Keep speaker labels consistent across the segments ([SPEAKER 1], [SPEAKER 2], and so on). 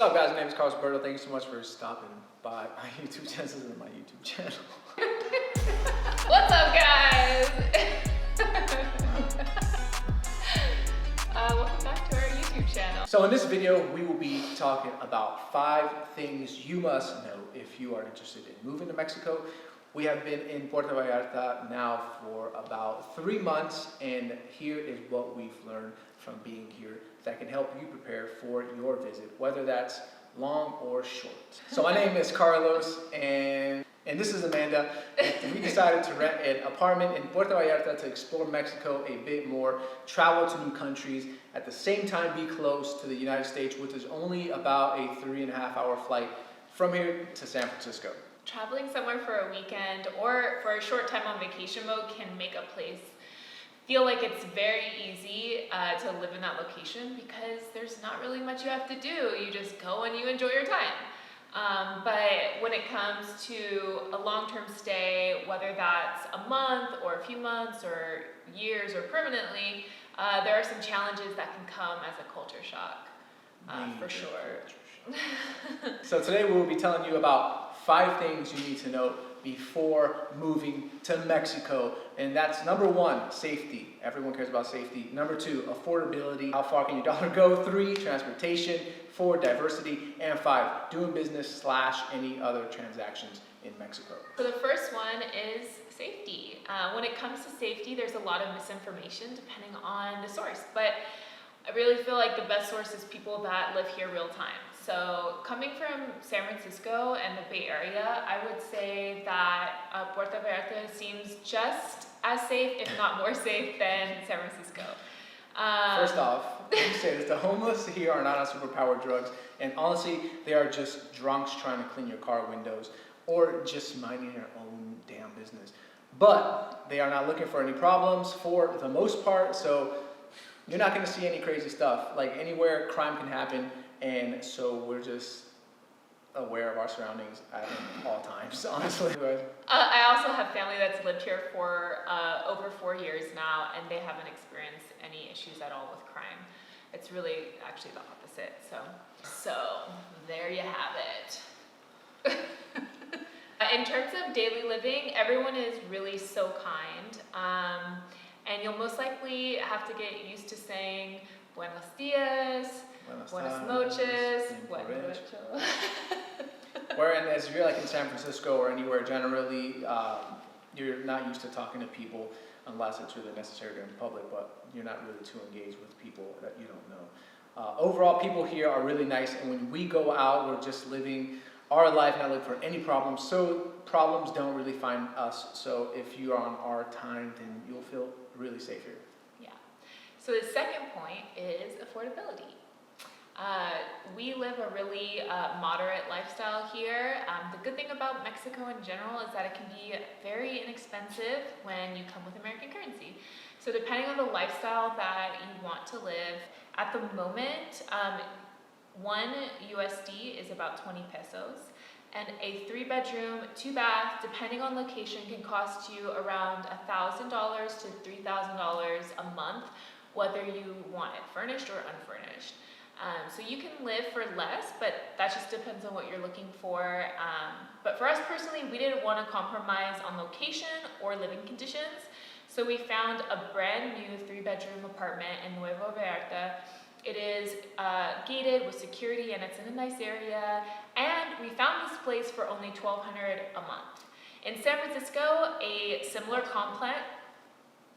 [SPEAKER 1] What's up, guys? My name is Carlos Berto. Thank you so much for stopping by my YouTube channel. This is my YouTube channel.
[SPEAKER 2] What's up, guys? Welcome back to our YouTube channel.
[SPEAKER 1] So in this video, we will be talking about 5 things you must know if you are interested in moving to Mexico. We have been in Puerto Vallarta now for about 3 months, and here is what we've learned from being here that can help you prepare for your visit, whether that's long or short. So my name is Carlos, and this is Amanda. We decided to rent an apartment in Puerto Vallarta to explore Mexico a bit more, travel to new countries, at the same time be close to the United States, which is only about a 3.5-hour flight from here to San Francisco.
[SPEAKER 2] Traveling somewhere for a weekend or for a short time on vacation mode can make a place feel like it's very easy to live in that location because there's not really much you have to do. You just go and you enjoy your time. But when it comes to a long-term stay, whether that's a month or a few months or years or permanently, there are some challenges that can come as a culture shock, for sure.
[SPEAKER 1] So today we will be telling you about 5 things you need to know before moving to Mexico. And that's number 1, safety. Everyone cares about safety. Number 2, affordability. How far can your dollar go? 3, transportation. 4, diversity. And 5, doing business / any other transactions in Mexico.
[SPEAKER 2] So the first one is safety. When it comes to safety, there's a lot of misinformation depending on the source. But I really feel like the best source is people that live here real time. So coming from San Francisco and the Bay Area, I would say that Puerto Vallarta seems just as safe, if not more safe, than San Francisco.
[SPEAKER 1] First off, let me say this, the homeless here are not on superpowered drugs, and honestly, they are just drunks trying to clean your car windows or just minding their own damn business. But they are not looking for any problems for the most part, so you're not going to see any crazy stuff. Like anywhere, crime can happen, and so we're just aware of our surroundings at all times, honestly.
[SPEAKER 2] I also have family that's lived here for over 4 years now, and they haven't experienced any issues at all with crime. It's really actually the opposite. So there you have it. In terms of daily living, everyone is really so kind. And you'll most likely have to get used to saying buenos dias, buenas noches, buenas noches.
[SPEAKER 1] Whereas if you're like in San Francisco or anywhere, generally you're not used to talking to people unless it's really necessary during public, but you're not really too engaged with people that you don't know. Overall, people here are really nice, and when we go out, we're just living our life, not looking for any problems, so problems don't really find us. So if you are on our time, then you'll feel really safe here.
[SPEAKER 2] Yeah. So the second point is affordability. We live a really moderate lifestyle here. The good thing about Mexico in general is that it can be very inexpensive when you come with American currency. So depending on the lifestyle that you want to live, at the moment, 1 USD is about 20 pesos. And a 3-bedroom, 2-bath, depending on location, can cost you around $1,000 to $3,000 a month, whether you want it furnished or unfurnished. So you can live for less, but that just depends on what you're looking for. But for us personally, we didn't want to compromise on location or living conditions. So we found a brand new 3-bedroom apartment in Nuevo Vallarta. It is gated with security, and it's in a nice area. And we found this place for only $1,200 a month. In San Francisco, a similar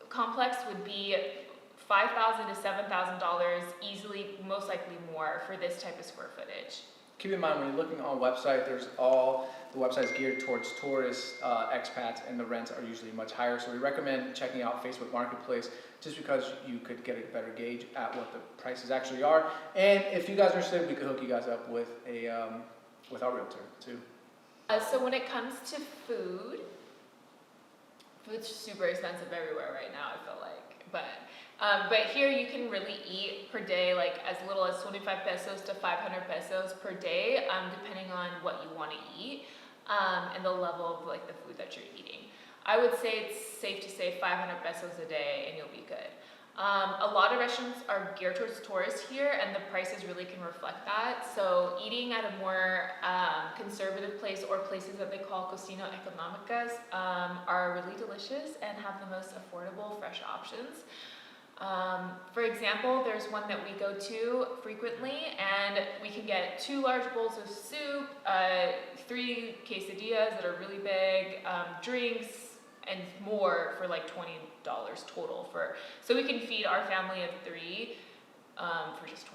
[SPEAKER 2] complex would be $5,000 to $7,000 easily, most likely more, for this type of square footage.
[SPEAKER 1] Keep in mind, when you're looking on a website, the website's geared towards tourists, expats, and the rents are usually much higher. So we recommend checking out Facebook Marketplace just because you could get a better gauge at what the prices actually are. And if you guys are interested, we could hook you guys up with with our realtor too.
[SPEAKER 2] So when it comes to food's super expensive everywhere right now, I feel like. But here you can really eat per day like as little as 25 pesos to 500 pesos per day, depending on what you want to eat and the level of like the food that you're eating. I would say it's safe to say 500 pesos a day and you'll be good. A lot of restaurants are geared towards tourists here, and the prices really can reflect that. So eating at a more conservative place, or places that they call cocina económicas, are really delicious and have the most affordable fresh options. For example, there's one that we go to frequently, and we can get 2 large bowls of soup, 3 quesadillas that are really big, drinks, and more for like $20 total. So we can feed our family of 3 for just $20.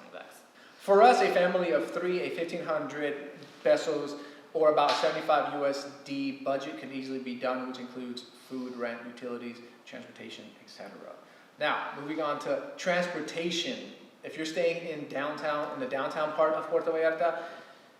[SPEAKER 1] For us, a family of 3, a 1,500 pesos or about 75 USD budget can easily be done, which includes food, rent, utilities, transportation, etc. Now, moving on to transportation. If you're staying in the downtown part of Puerto Vallarta,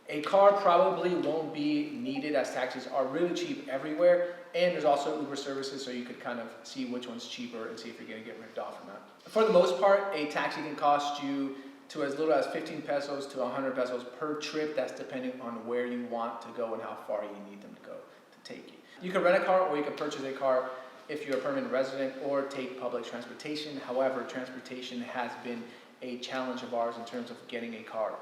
[SPEAKER 1] a car probably won't be needed, as taxis are really cheap everywhere, and there's also Uber services, so you could kind of see which one's cheaper and see if you're gonna get ripped off or not. For the most part, a taxi can cost you to as little as 15 pesos to 100 pesos per trip. That's depending on where you want to go and how far you need them to go to take you. You can rent a car, or you can purchase a car if you're a permanent resident, or take public transportation. However, transportation has been a challenge of ours in terms of getting a car.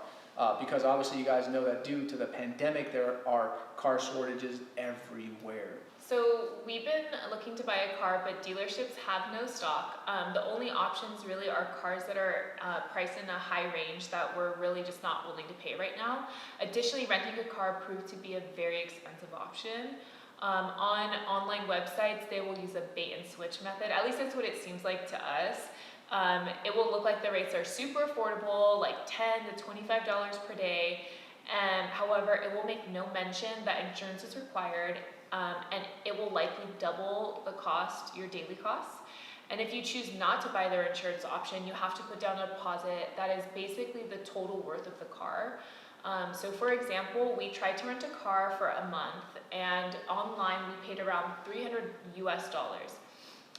[SPEAKER 1] Because obviously you guys know that due to the pandemic, there are car shortages everywhere.
[SPEAKER 2] So we've been looking to buy a car, but dealerships have no stock. The only options really are cars that are priced in a high range that we're really just not willing to pay right now. Additionally, renting a car proved to be a very expensive option. On online websites, they will use a bait and switch method. At least that's what it seems like to us. It will look like the rates are super affordable, like $10 to $25 per day. However, it will make no mention that insurance is required, and it will likely double the cost, your daily costs. And if you choose not to buy their insurance option, you have to put down a deposit that is basically the total worth of the car. So for example, we tried to rent a car for a month, and online we paid around $300 US.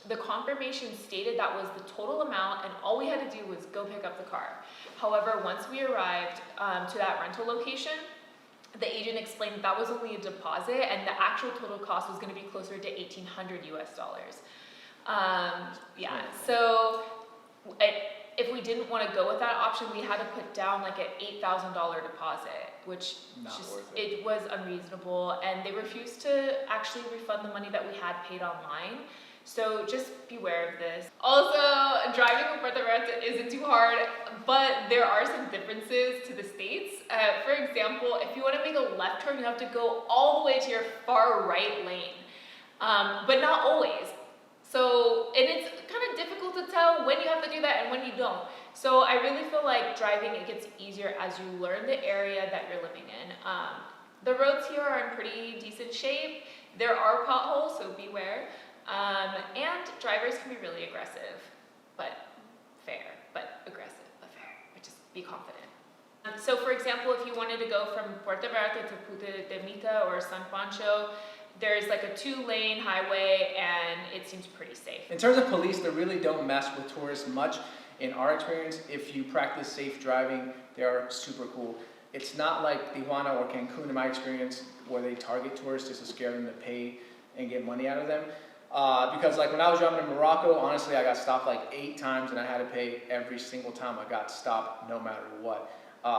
[SPEAKER 2] The confirmation stated that was the total amount, and all we had to do was go pick up the car. However, once we arrived to that rental location, the agent explained that was only a deposit, and the actual total cost was going to be closer to $1,800 US. Yeah, so if we didn't want to go with that option, we had to put down like an $8,000 deposit, which it was unreasonable, and they refused to actually refund the money that we had paid online. So just beware of this. Also, driving in Puerto Vallarta isn't too hard, but there are some differences to the states. For example, if you want to make a left turn, you have to go all the way to your far right lane, but not always. So, and it's kind of difficult to tell when you have to do that and when you don't. So I really feel like driving, it gets easier as you learn the area that you're living in. The roads here are in pretty decent shape. There are potholes, so beware. And drivers can be really aggressive, but fair, but aggressive, but fair, but just be confident. So for example, if you wanted to go from Puerto Vallarta to Puerto de Mita or San Pancho, there's like a 2-lane highway, and it seems pretty safe.
[SPEAKER 1] In terms of police, they really don't mess with tourists much. In our experience, if you practice safe driving, they are super cool. It's not like Tijuana or Cancun, in my experience, where they target tourists just to scare them to pay and get money out of them. Because like when I was driving in Morocco, honestly, I got stopped like 8 times, and I had to pay every single time I got stopped, no matter what.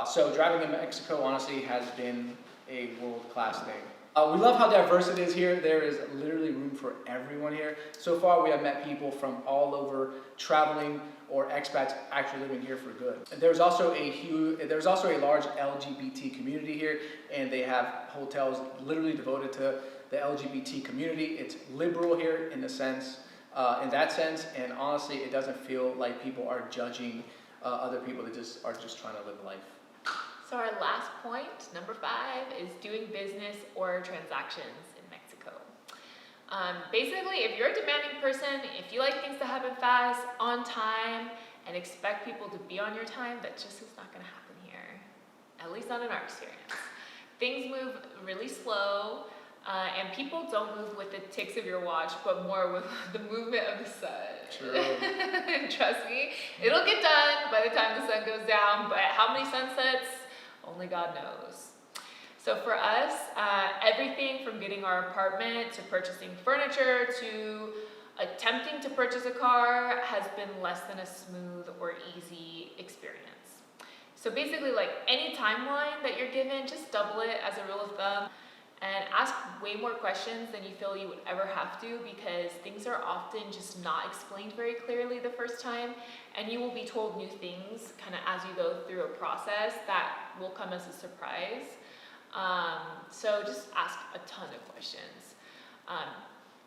[SPEAKER 1] So driving in Mexico, honestly, has been a world-class thing. We love how diverse it is here. There is literally room for everyone here. So far, we have met people from all over traveling, or expats actually living here for good. There's also a large LGBT community here, and they have hotels literally devoted to the LGBT community. It's liberal here in that sense, and honestly, it doesn't feel like people are judging other people. They just are just trying to live life.
[SPEAKER 2] So our last point, number 5, is doing business or transactions in Mexico. Basically, if you're a demanding person, if you like things to happen fast, on time, and expect people to be on your time, that just is not going to happen here. At least not in our experience. Things move really slow, and people don't move with the ticks of your watch, but more with the movement of the sun.
[SPEAKER 1] True.
[SPEAKER 2] Trust me, it'll get done by the time the sun goes down, but how many sunsets? Only God knows. So for us, everything from getting our apartment to purchasing furniture to attempting to purchase a car has been less than a smooth or easy experience. So basically, like any timeline that you're given, just double it as a rule of thumb and ask way more questions than you feel you would ever have to, because things are often just not explained very clearly the first time, and you will be told new things kind of as you go through a process that will come as a surprise. So just ask a ton of questions.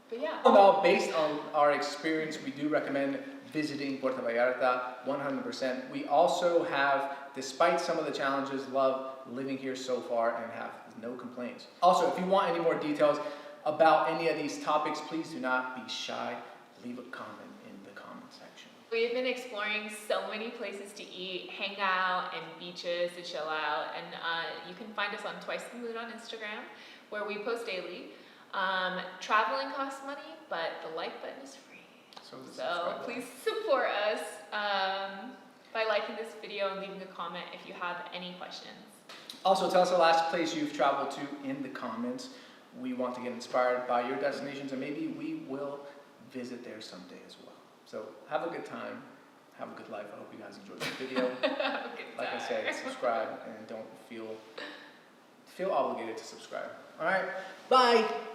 [SPEAKER 2] But yeah.
[SPEAKER 1] Now, based on our experience, we do recommend visiting Puerto Vallarta 100%. We also have, despite some of the challenges, love living here so far and have no complaints. Also, if you want any more details about any of these topics, please do not be shy. Leave a comment in the comment section.
[SPEAKER 2] We've been exploring so many places to eat, hang out, and beaches to chill out. And you can find us on Twice the Mood on Instagram, where we post daily. Traveling costs money, but the like button is free. So please support us by liking this video and leaving a comment if you have any questions.
[SPEAKER 1] Also, tell us the last place you've traveled to in the comments. We want to get inspired by your destinations, and maybe we will visit there someday as well. So have a good time. Have a good life. I hope you guys enjoyed this video. Like I said, subscribe and don't feel obligated to subscribe. All right, bye.